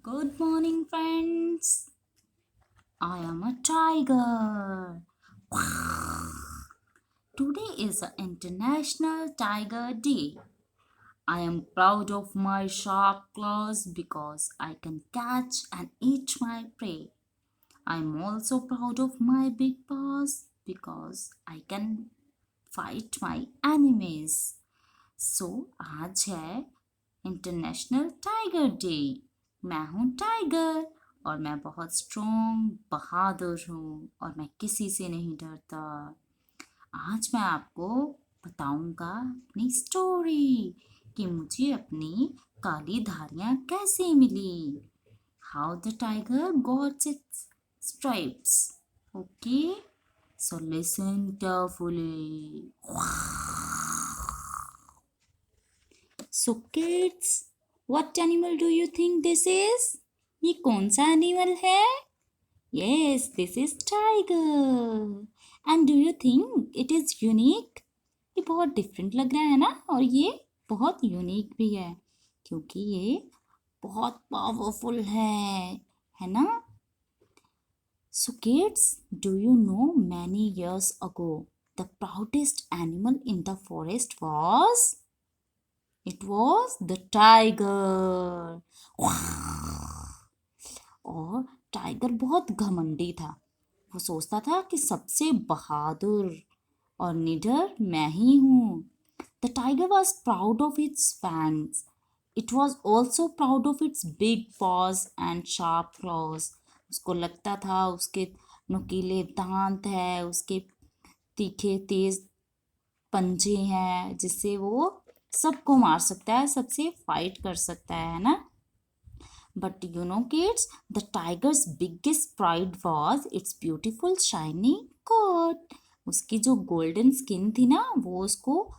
Good morning, friends. I am a tiger. Today is International Tiger Day. I am proud of my sharp claws because I can catch and eat my prey. I am also proud of my big paws because I can fight my enemies. So आज है international tiger day. मैं हूँ tiger और मैं बहुत strong बहादुर हूँ और मैं किसी से नहीं डरता। आज मैं आपको बताऊंगा अपनी स्टोरी कि मुझे अपनी काली धारियाँ कैसे मिली। How the tiger got its stripes. Okay, so listen carefully. So kids, what animal do you think this is? ये कौन सा एनिमल है? Yes, this is tiger. And do you think it is unique? ये बहुत different लग रहा है ना, और ये बहुत यूनिक भी है क्योंकि ये बहुत पावरफुल है ना? So kids, do you know many years ago the proudest animal in the forest was? It was the tiger. और टाइगर बहुत घमंडी था। वो सोचता था कि सबसे बहादुर और निडर मैं ही हूँ। The tiger was proud of its fangs. It was also proud of its big paws and sharp claws. उसको लगता था उसके नुकीले दांत है, उसके तीखे तेज पंजे हैं जिससे वो सबको मार सकता है, सबसे फाइट कर सकता है ना। But you know kids, the tiger's biggest pride was its beautiful shiny coat. उसकी जो गोल्डन स्किन थी ना, वो उसको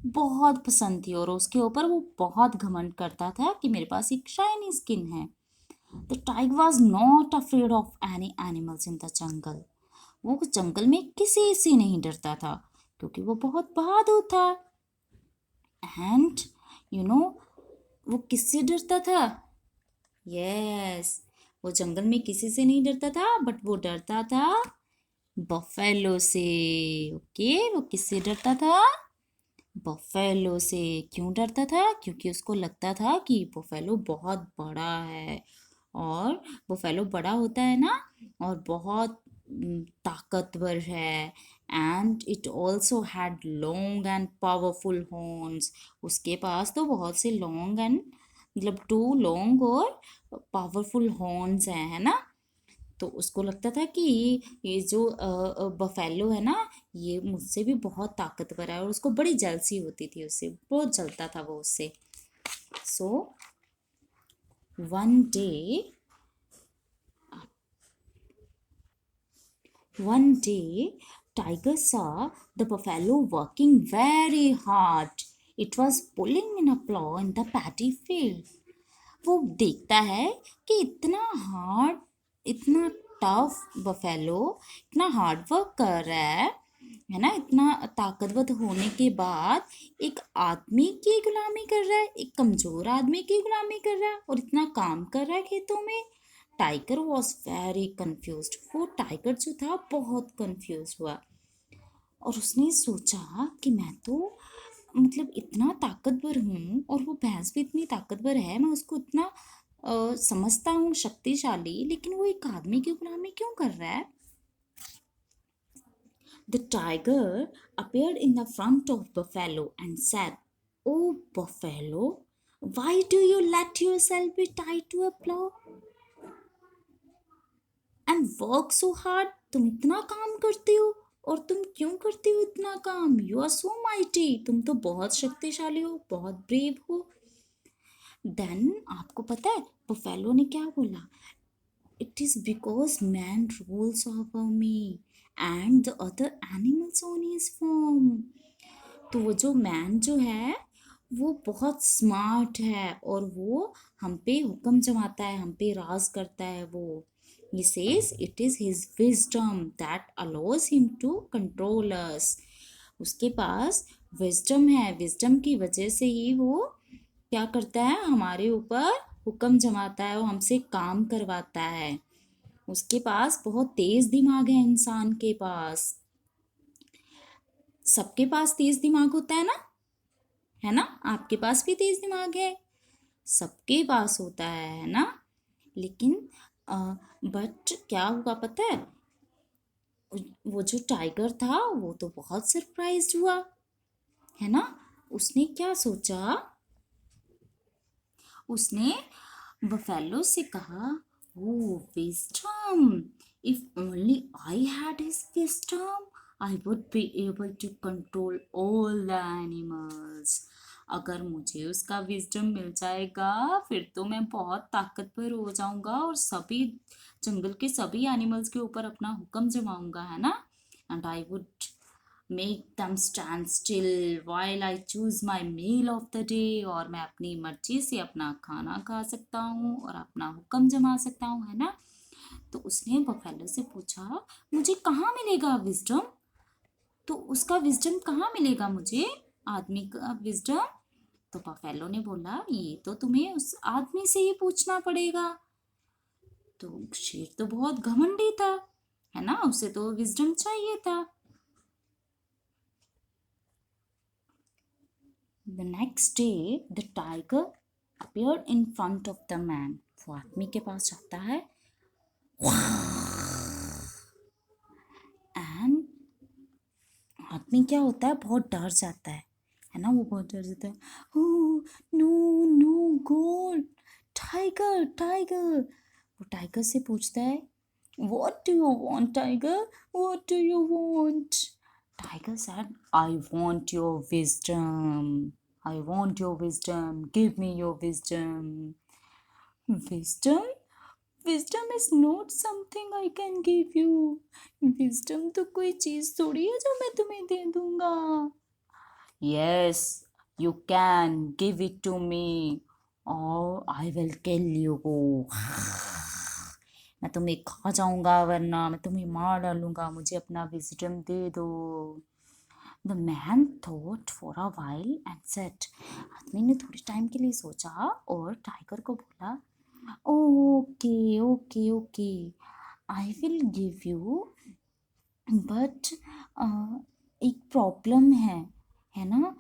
बहुत पसंद थी और उसके ऊपर वो बहुत घमंड करता था कि मेरे पास एक शाइनी स्किन है। The tiger was not afraid of any animals in the jungle. वो जंगल में किसी से नहीं डरता था क्योंकि वो बहुत बहादुर था। एंड यू नो वो किससे डरता था? यस, वो जंगल में किसी से नहीं डरता था, बट वो डरता था बफेलो से। ओके, वो किससे डरता था? बफेलो से। क्यों डरता था? क्योंकि उसको लगता था कि बफेलो बहुत बड़ा है, और बफेलो बड़ा होता है ना, और बहुत ताकतवर है। And it also had long and powerful horns. उसके पास तो बहुत से लॉन्ग एंड मतलब टू लॉन्ग और पावरफुल हॉर्न्स हैं, है ना। तो उसको लगता था कि ये जो बफेलो है ना, ये मुझसे भी बहुत ताकतवर है, और उसको बड़ी जलसी होती थी उससे, बहुत जलता था वो उससे। So one day One day, Tiger saw the buffalo working very hard. It was pulling in a plow in the paddy field. वो देखता है कि इतना हार्ड, इतना टफ बफेलो इतना हार्ड वर्क कर रहा है ना, इतना ताकतवर होने के बाद एक आदमी की गुलामी कर रहा है, एक कमजोर आदमी की गुलामी कर रहा है, और इतना काम कर रहा है खेतों में। Tiger was very confuse. वो टाइगर जो था बहुत कन्फ्यूज हुआ, और उसने सोचा कि मैं तो मतलब इतना ताकतवर हूँ, और वो भैंस भी इतनी ताकतवर है, मैं उसको इतना समझता हूँ शक्तिशाली, लेकिन वो एक आदमी की गुलामी क्यों कर रहा है? The tiger appeared in the front of Buffalo and said, "Oh, Buffalo, why do you let yourself be tied to a plow and work so hard? तुम इतना काम करते हो, और तुम क्यों करते हो इतना काम? You are so mighty. तुम तो बहुत शक्तिशाली हो, बहुत ब्रेव हो." देन आपको पता है बफेलो ने क्या बोला? It is because man rules over me and the other animals on his farm. तो वो जो मैन जो है वो बहुत स्मार्ट है, और वो हम पे हुक्म जमाता है, हम पे राज करता है। वो he says it is his wisdom that allows him to control us. उसके पास विजडम है, विजडम की वजह से ही वो क्या करता है? हमारे ऊपर हुक्म जमाता है, वो हमसे काम करवाता है। उसके पास बहुत तेज दिमाग है इंसान के पास। सबके पास तेज दिमाग होता है ना? आपके पास भी तेज दिमाग है, सबके पास होता है ना? लेकिन बट क्या हुआ पता है? वो जो टाइगर था वो तो बहुत सरप्राइज्ड हुआ, है ना? उसने क्या सोचा? उसने बफेलो से कहा, O wisdom, if only I had his wisdom I would be able to control all the animals. अगर मुझे उसका विजडम मिल जाएगा फिर तो मैं बहुत ताकतवर हो जाऊंगा और सभी जंगल के सभी एनिमल्स के ऊपर अपना हुक्म जमाऊंगा, है ना? And I would make them stand still while I choose my meal of the day। और मैं अपनी मर्जी से अपना खाना खा सकता हूँ और अपना हुक्म जमा सकता हूँ, है ना? तो उसने बफेलो से पूछा, मुझे कहाँ मिलेगा विजडम? तो उसका विजडम कहाँ मिलेगा मुझे, आदमी का विजडम? तो बफेलो ने बोला, ये तो तुम्हें उस आदमी से ही पूछना पड़ेगा। तो शेर तो बहुत घमंडी था, है ना? उसे तो विजडम चाहिए था। The next day, the tiger appeared in front of the man। वो आदमी के पास जाता है एंड आदमी क्या होता है, बहुत डर जाता है ना? वो बहुत डर जाता है। Oh no no god, tiger tiger. वो टाइगर से पूछता है, what do you want tiger, what do you want? Tiger said, I want your wisdom, I want your wisdom, give me your wisdom। wisdom wisdom is not something I can give you। wisdom तो कोई चीज थोड़ी है जो मैं तुम्हें दे दूंगा। yes you can give it to me or I will kill you। मैं तुम्हें खा जाऊंगा वरना मैं तुम्हें मार डालूंगा, मुझे अपना विजडम दे दो। The man thought for a while and said, आदमी ने थोड़े टाइम के लिए सोचा और टाइगर को बोला, okay okay okay, I will give you, but एक प्रॉब्लम है ना?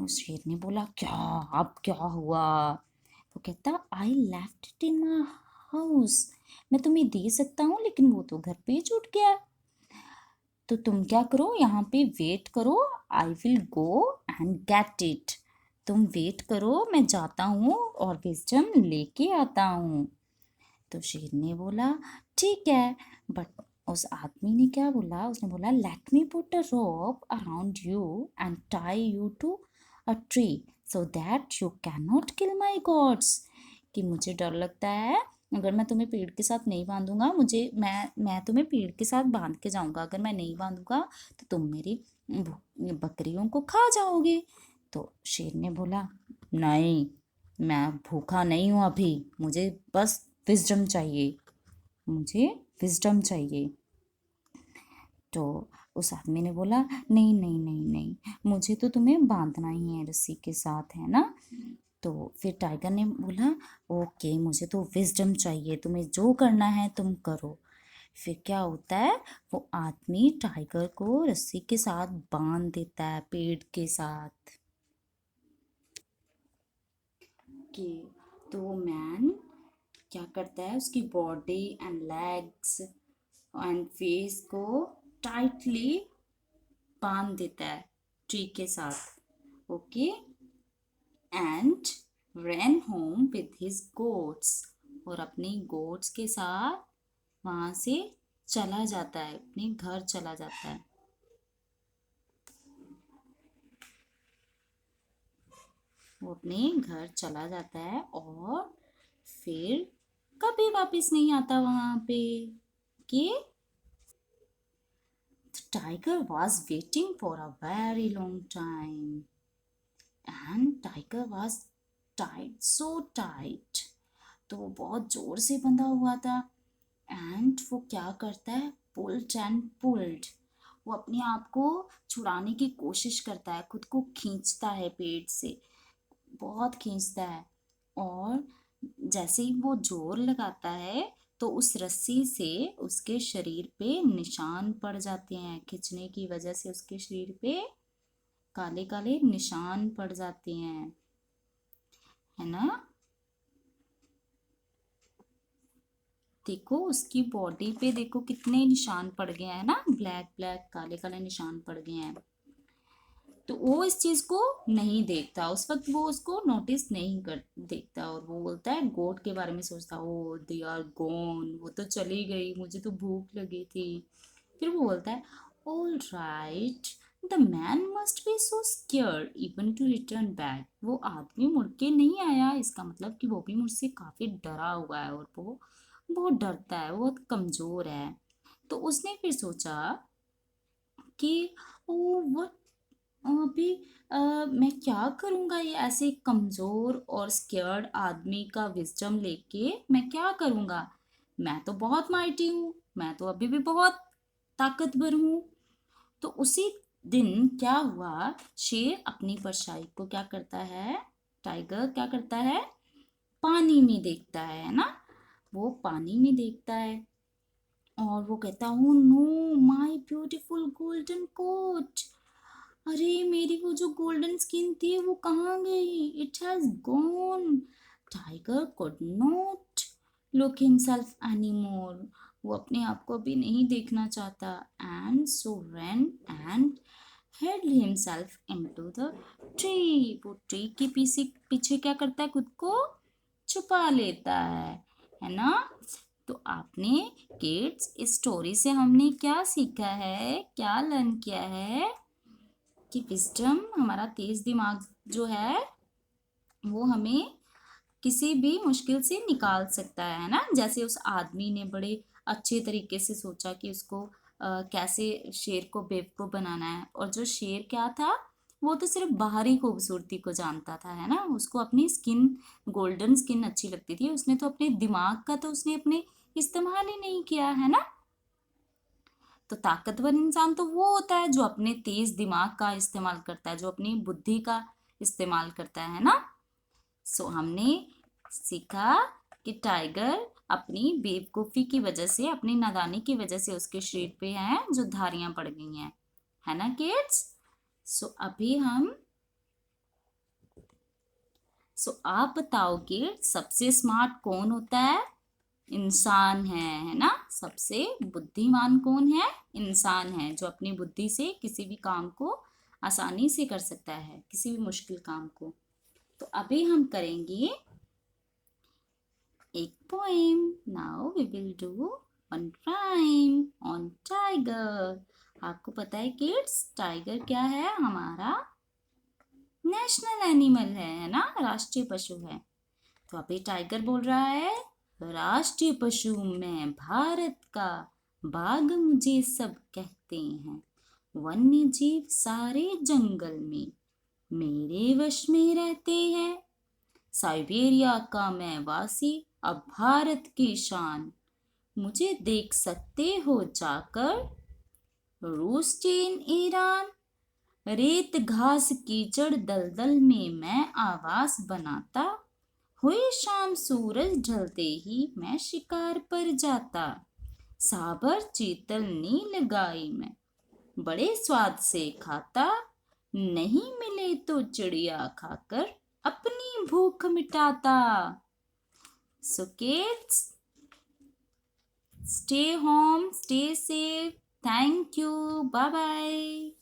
शेर ने बोला, क्या? अब क्या हुआ? वो कहता, I left it in my house. मैं तुम्हें दे सकता हूँ लेकिन वो तो घर पे ही छूट गया। तो तुम क्या करो, यहाँ पे वेट करो, I will go and get it. तुम वेट करो, मैं जाता हूँ और विजडम लेके आता हूँ। तो शेर ने बोला, ठीक है। बट उस आदमी ने क्या बोला, उसने बोला, let me put a rope around you and tie you to a tree so that you can not kill my gods. कि मुझे डर लगता है अगर मैं तुम्हें पेड़ के साथ नहीं बांधूंगा, मैं तुम्हें पेड़ के साथ बांध के जाऊंगा, अगर मैं नहीं बांधूंगा तो तुम मेरी बकरियों को खा जाओगे। तो शेर ने बोला, नहीं, मैं भूखा नहीं हूँ अभी, मुझे बस विजडम चाहिए, मुझे विजडम चाहिए। तो उस आदमी ने बोला, नहीं नहीं नहीं नहीं, मुझे तो तुम्हें बांधना ही है रस्सी के साथ, है ना? तो फिर टाइगर ने बोला, ओके, मुझे तो विजडम चाहिए, तुम्हें जो करना है तुम करो। फिर क्या होता है, वो आदमी टाइगर को रस्सी के साथ बांध देता है, पेड़ के साथ। कि तो वो मैन क्या करता है, उसकी body and legs and face को टाइटली बांध देता है ट्री के साथ। Okay, and ran home with his goats. और अपनी गोट्स के साथ वहां से चला जाता है, अपने घर चला जाता है। वो अपने घर चला जाता है और फिर कभी वापस नहीं आता वहां पे। कि the tiger was waiting for a very long time and tiger was tied, so tight। तो वो बहुत जोर से बंधा हुआ था एंड वो क्या करता है, पुल्ड एंड पुल्ड। वो अपने आप को छुड़ाने की कोशिश करता है, खुद को खींचता है पेड़ से, बहुत खींचता है। और जैसे ही वो जोर लगाता है तो उस रस्सी से उसके शरीर पे निशान पड़ जाते हैं, खींचने की वजह से उसके शरीर पे काले काले निशान पड़ जाते हैं, है ना। देखो उसकी बॉडी पे देखो कितने निशान पड़ गए हैं ना, ब्लैक ब्लैक काले काले निशान पड़ गए हैं। तो वो इस चीज को नहीं देखता, उस वक्त वो उसको नोटिस नहीं कर देखता, और वो बोलता है गोट के बारे में सोचता, ओ दे आर गॉन, वो तो चली गई, मुझे तो भूख लगी थी। फिर वो बोलता है, all right, the man must be so scared even to return back, वो आदमी मुड़ के नहीं आया, इसका मतलब कि वो भी मुझसे काफी डरा हुआ है, और वो बहुत डरता है, वो बहुत कमजोर है। तो उसने फिर सोचा कि ओ व्हाट, अभी मैं क्या करूँगा, ये ऐसे कमज़ोर और स्केयर्ड आदमी का विजडम लेके मैं क्या करूँगा, मैं तो बहुत माइटी हूँ, मैं तो अभी भी बहुत ताकतवर हूँ। तो उसी दिन क्या हुआ, शेर अपनी परछाई को क्या करता है, टाइगर क्या करता है, पानी में देखता है ना, वो पानी में देखता है और वो कहता, हूँ no my beautiful golden coat, अरे मेरी वो जो गोल्डन स्किन थी वो कहाँ गई, it has gone. Tiger could not look himself anymore, वो अपने आप को अभी नहीं देखना चाहता, and so run and hid himself into the tree, वो ट्री के पीछे पीछे क्या करता है, खुद को छुपा लेता है ना। तो आपने किड्स इस स्टोरी से हमने क्या सीखा है, क्या लर्न किया है, कि विजडम, हमारा तेज दिमाग जो है वो हमें किसी भी मुश्किल से निकाल सकता है ना। जैसे उस आदमी ने बड़े अच्छे तरीके से सोचा कि उसको कैसे शेर को बेवकूफ बनाना है, और जो शेर क्या था, वो तो सिर्फ बाहरी खूबसूरती को जानता था, है ना, उसको अपनी स्किन, गोल्डन स्किन अच्छी लगती थी, उसने तो अपने दिमाग का तो उसने अपने इस्तेमाल ही नहीं किया, है ना। तो ताकतवर इंसान तो वो होता है जो अपने तेज दिमाग का इस्तेमाल करता है, जो अपनी बुद्धि का इस्तेमाल करता है ना। सो हमने सीखा कि टाइगर अपनी बेवकूफ़ी की वजह से, अपनी नादानी की वजह से उसके शरीर पे हैं जो धारियां पड़ गई हैं, है ना किड्स। सो अभी हम, सो आप बताओगे सबसे स्मार्ट कौन होता है, इंसान है ना। सबसे बुद्धिमान कौन है, इंसान है, जो अपनी बुद्धि से किसी भी काम को आसानी से कर सकता है, किसी भी मुश्किल काम को। तो अभी हम करेंगे एक poem. Now we will do one rhyme on tiger. आपको पता है किड्स, टाइगर क्या है, हमारा नेशनल एनिमल है ना, राष्ट्रीय पशु है। तो अभी टाइगर बोल रहा है, राष्ट्रीय पशु मैं भारत का, बाघ मुझे सब कहते हैं, वन्य जीव सारे जंगल में मेरे वश में रहते हैं, साइबेरिया का मैं वासी, अब भारत की शान, मुझे देख सकते हो जाकर रूस चीन ईरान, रेत घास कीचड़ दलदल में मैं आवास बनाता, हुई शाम सूरज ढलते ही मैं शिकार पर जाता, साबर चीतल नील गाय मैं बड़े स्वाद से खाता, नहीं मिले तो चिड़िया खाकर अपनी भूख मिटाता। So kids, stay home, stay safe. Thank you. Bye bye.